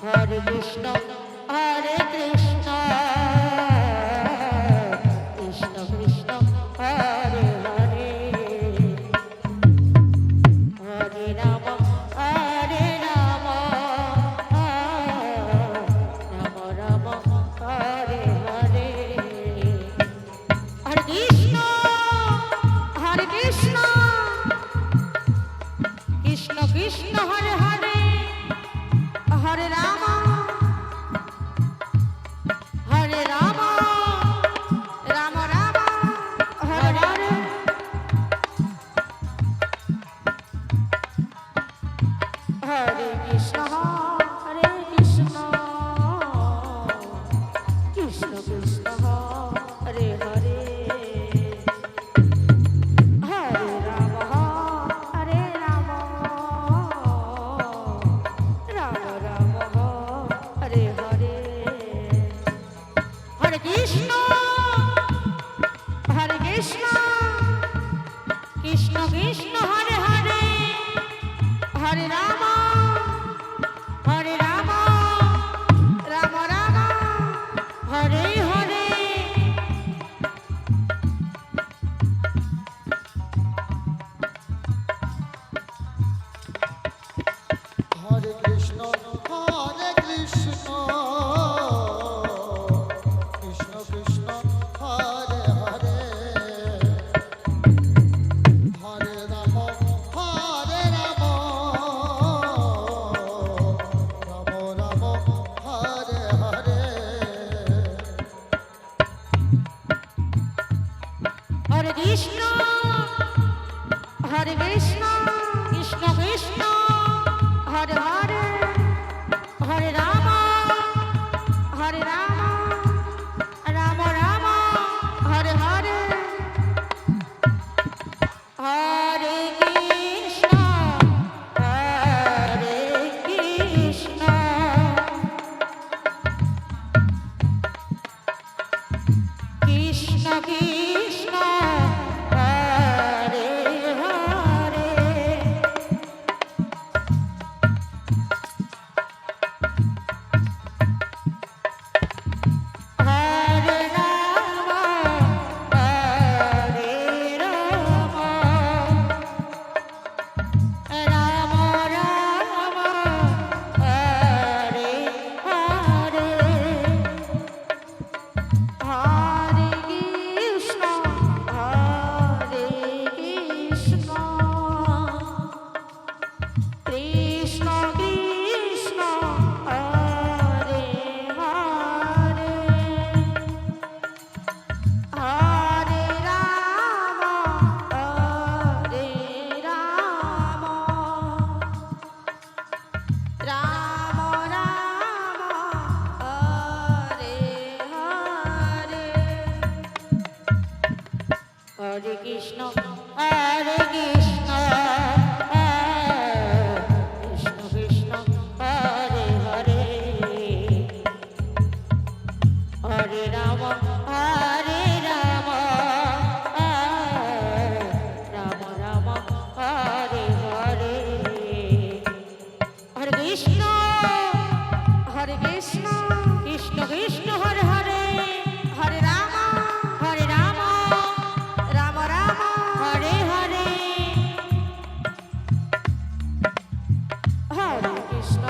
Hare Krishna Hare Krishna Krishna Krishna Hare Hare Hare Ram Hare Ram Ram Ram Hare Hare Hare Krishna Krishna Krishna Hare Hare Hare Ram Hare Ram Ram Ram Hare Hare Hare Krishna Hare Krishna Krishna Krishna Hare Hare Krishna Krishna Hare Hare Hare Ram Ram Ram Hare Hare Hare Krishna Hare Krishna Krishna Krishna Hare Hare Hare Ram Ram Ram Hare Hare Hare Krishna Hare Krishna Krishna Krishna Hare Hare Hare Ram Ram Ram Hare Hare Hare Krishna Krishna Krishna Hare Hare Hare Ram Ram Ram Hare Hare Hare Krishna Krishna Krishna Hare Hare Hare Ram Ram Ram Hare Hare Hare Krishna Hare Krishna Krishna Krishna Hare Hare Hare Ram Ram Ram Hare Hare Hare Krishna Krishna Krishna Hare Hare Hare Ram Ram Ram Hare Hare Hare Krishna